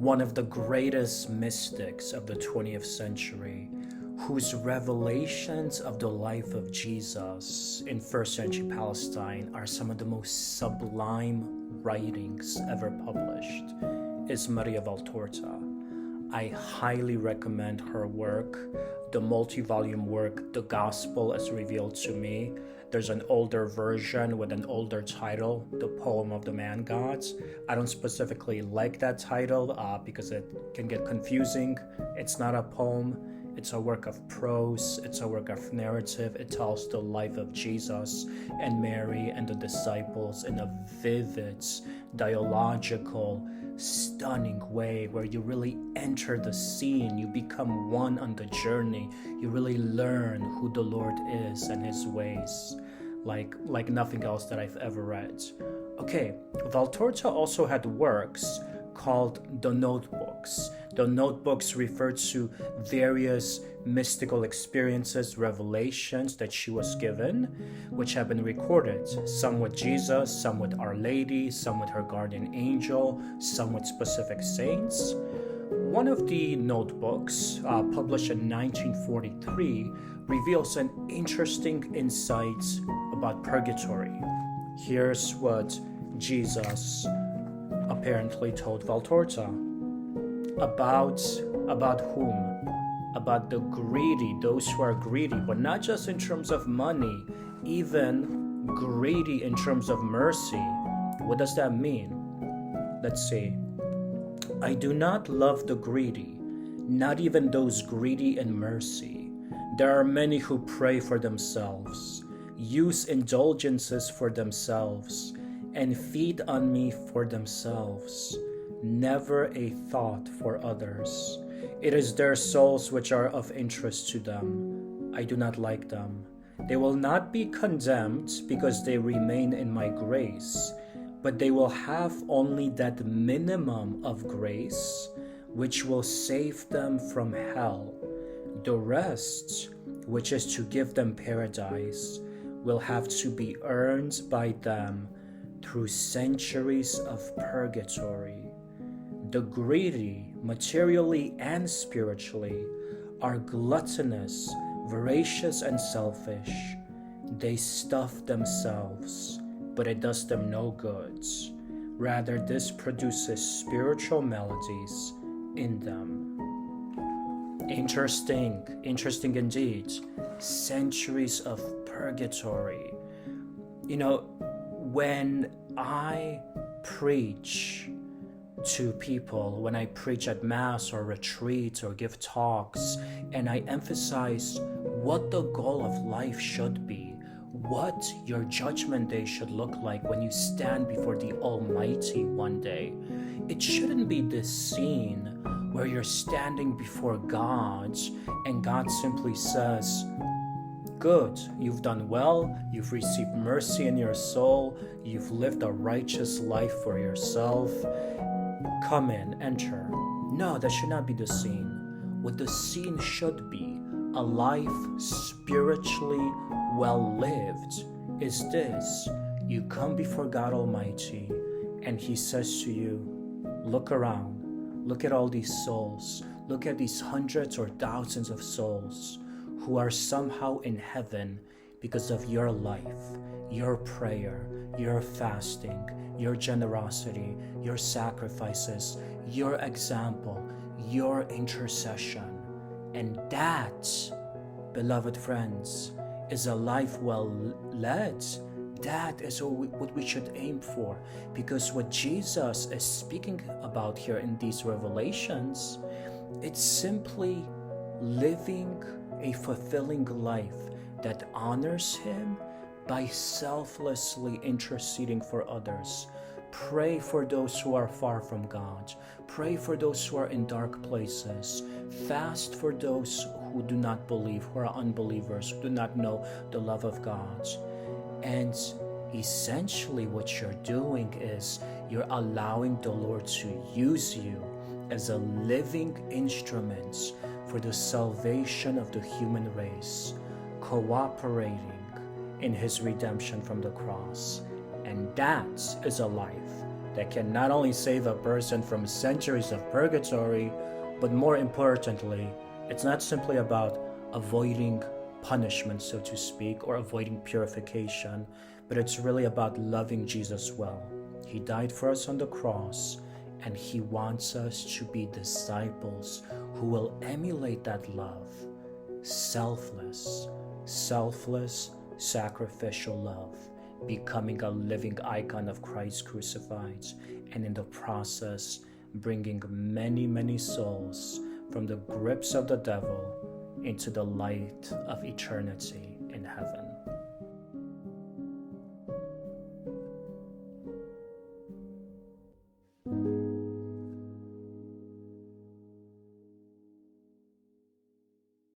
one of the greatest mystics of the 20th century, whose revelations of the life of Jesus in first century Palestine are some of the most sublime writings ever published, is Maria Valtorta. I highly recommend her work, the multi-volume work, The Gospel as Revealed to Me. There's an older version with an older title, The Poem of the Man Gods. I don't specifically like that title because it can get confusing. It's not a poem. It's a work of prose. It's a work of narrative. It tells the life of Jesus and Mary and the disciples in a vivid, dialogical, stunning way where you really enter the scene. You become one on the journey. You really learn who the Lord is and his ways like nothing else that I've ever read. Okay, Valtorta also had works called the Notebooks. The Notebooks refer to various mystical experiences, revelations that she was given, which have been recorded, some with Jesus, some with Our Lady, some with her guardian angel, some with specific saints. One of the notebooks, published in 1943, reveals an interesting insight about purgatory. Here's what Jesus apparently told Valtorta. About whom? About the greedy, those who are greedy, but not just in terms of money, even greedy in terms of mercy. What does that mean? Let's see. I do not love the greedy, not even those greedy in mercy. There are many who pray for themselves, use indulgences for themselves, and feed on me for themselves. Never a thought for others. It is their souls which are of interest to them. I do not like them. They will not be condemned because they remain in my grace, but they will have only that minimum of grace which will save them from hell. The rest, which is to give them paradise, will have to be earned by them through centuries of purgatory. The greedy, materially and spiritually, are gluttonous, voracious, and selfish. They stuff themselves, but it does them no good. Rather, this produces spiritual maladies in them. Interesting indeed. Centuries of purgatory. You know, when I preach to people, when I preach at mass or retreats or give talks, and I emphasize what the goal of life should be, what your judgment day should look like when you stand before the Almighty one day. It shouldn't be this scene where you're standing before God and God simply says, good, you've done well, you've received mercy in your soul, you've lived a righteous life for yourself, come in, enter. No, that should not be the scene. What the scene should be, a life spiritually well lived, is this. You come before God Almighty and He says to you, look around, look at all these souls, look at these hundreds or thousands of souls who are somehow in heaven because of your life, your prayer, your fasting, your generosity, your sacrifices, your example, your intercession. And that, beloved friends, is a life well led. That is what we should aim for, because what Jesus is speaking about here in these revelations, it's simply living a fulfilling life that honors Him by selflessly interceding for others. Pray for those who are far from God. Pray for those who are in dark places. Fast for those who do not believe, who are unbelievers, who do not know the love of God. And essentially what you're doing is you're allowing the Lord to use you as a living instrument for the salvation of the human race, cooperating in His redemption from the cross. And that is a life that can not only save a person from centuries of purgatory, but more importantly, it's not simply about avoiding punishment, so to speak, or avoiding purification, but it's really about loving Jesus well. He died for us on the cross, and he wants us to be disciples who will emulate that love. Selfless, sacrificial love, becoming a living icon of Christ crucified, and in the process, bringing many, many souls from the grips of the devil into the light of eternity in heaven.